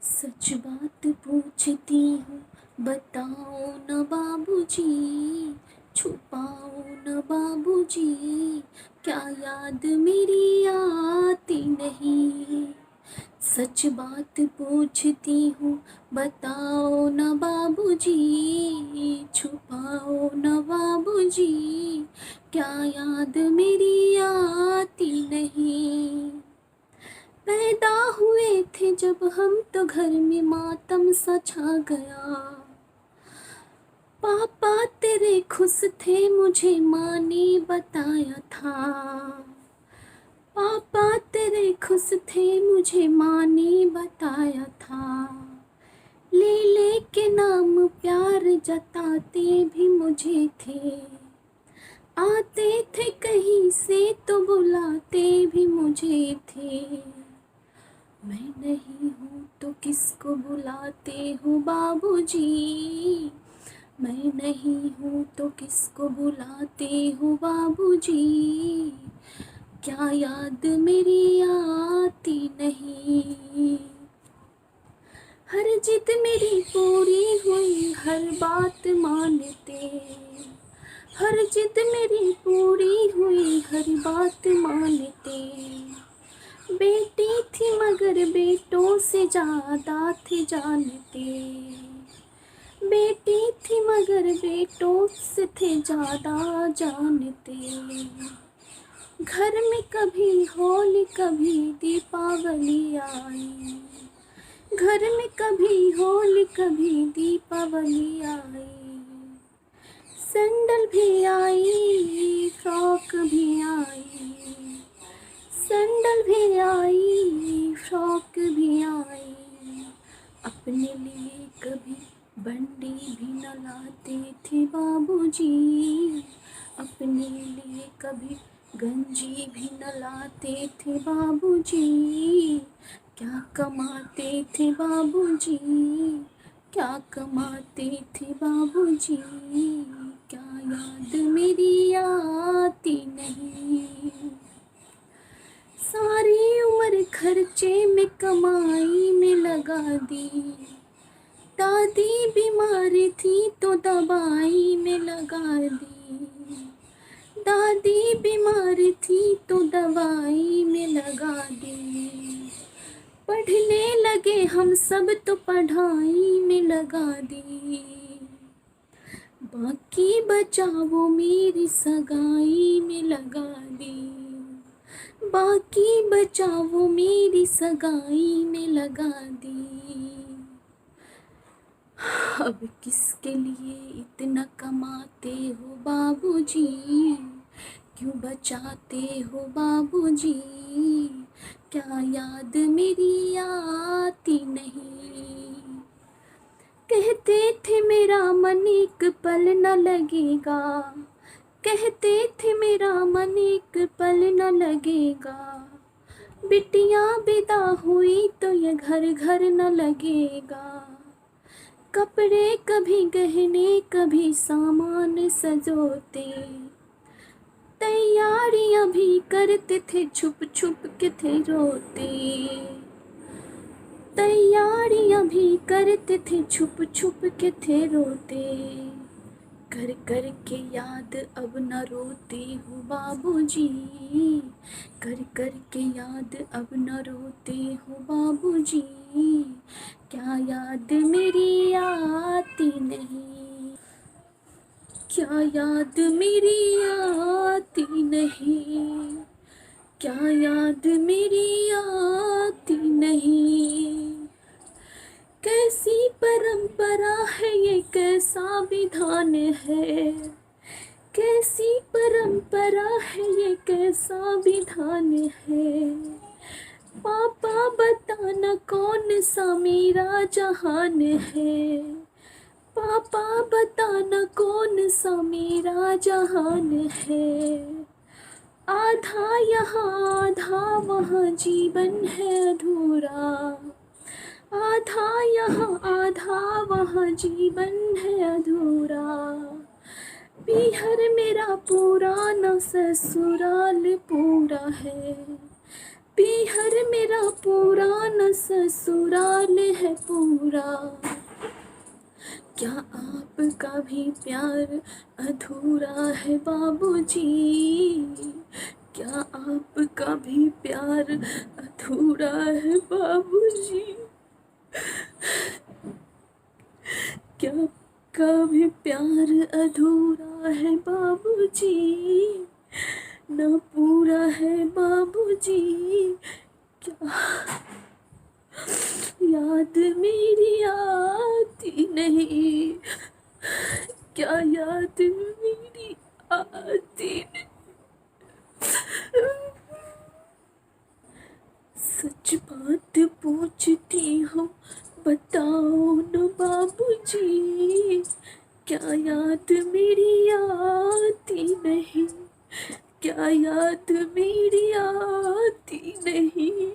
सच बात पूछती हूँ, बताओ न बाबूजी, छुपाओ न बाबूजी, क्या याद मेरी आती नहीं। सच बात पूछती हूँ, बताओ न बाबूजी, छुपाओ न बाबूजी, क्या याद मेरी आती नहीं। पैदा हुए थे जब हम तो घर में मातम सा छा गया। पापा तेरे खुश थे मुझे माँ ने बताया था। पापा तेरे खुश थे मुझे माँ ने बताया था। ले ले के नाम प्यार जताते भी मुझे थे। आते थे कहीं से तो बुलाते भी मुझे थे। मैं नहीं हूँ तो किसको बुलाते हो बाबूजी, मैं नहीं हूँ तो किसको बुलाते हो बाबूजी, क्या याद मेरी आती नहीं। हर जिद मेरी पूरी हुई, हर बात मानते, हर जिद मेरी पूरी हुई, हर बात मानते। बेटी थी मगर बेटों से ज़्यादा थे जानते। बेटी थी मगर बेटों से थे ज़्यादा जानते। घर में कभी होली कभी दीपावली आई, घर में कभी होली कभी दीपावली आई। सैंडल भी आई, फ्रॉक भी आई, सैंडल भी आई, फ्रॉक भी आई। अपने लिए कभी बंडी भी न लाते थे बाबूजी, अपने लिए कभी गंजी भी न लाते थे बाबूजी, क्या कमाते थे बाबूजी, क्या कमाते थे बाबूजी, क्या याद मेरी आती नहीं। सारी उम्र खर्चे में कमाई में लगा दी। दादी बीमार थी तो दवाई में लगा दी। दादी बीमार थी तो दवाई में लगा दी। पढ़ने लगे हम सब तो पढ़ाई में लगा दी। बाकी बचा वो मेरी सगाई में लगा दी। बाकी बचा वो मेरी सगाई में लगा दी। अब किसके लिए इतना कमाते हो बाबूजी, क्यों बचाते हो बाबूजी, क्या याद मेरी आती नहीं। कहते थे मेरा मन एक पल न लगेगा, कहते थे मेरा मन एक पल न लगेगा। बिटिया विदा हुई तो ये घर घर न लगेगा। कपड़े कभी गहने कभी सामान सजोते, तैयारियां भी करते थे छुप छुप के थे रोते। तैयारियां भी करते थे छुप छुप के थे रोते। कर कर के याद अब न रोते हो बाबूजी, कर कर के याद अब न रोते हो बाबूजी, क्या याद मेरी आती नहीं, क्या याद मेरी आती नहीं, क्या याद मेरी आती नहीं। कैसी परंपरा है ये, कैसा विधान है, कैसी परंपरा है ये, कैसा विधान है। पापा बताना कौन सा मेरा जहान है, पापा बताना कौन सा मेरा जहान है। आधा यहाँ आधा वहाँ जीवन है अधूरा, आधा यहाँ आधा वहाँ जीवन है अधूरा। पीहर मेरा पूरा न ससुराल पूरा है, पीहर मेरा पूरा न ससुराल है पूरा, क्या आपका भी प्यार अधूरा है बाबूजी, क्या आपका भी प्यार अधूरा है बाबूजी, क्या आपका भी प्यार अधूरा है बाबूजी, न पूरा है बाबूजी, क्या याद मेरी आती नहीं, क्या याद मेरी आती नहीं। सच बात पूछती हूँ बताओ न बाबूजी, क्या याद मेरी आती नहीं, क्या याद मेरी आती नहीं।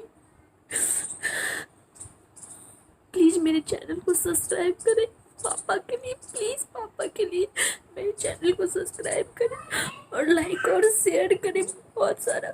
प्लीज़ मेरे चैनल को सब्सक्राइब करें पापा के लिए, प्लीज़ पापा के लिए मेरे चैनल को सब्सक्राइब करें और लाइक और शेयर करें बहुत सारा।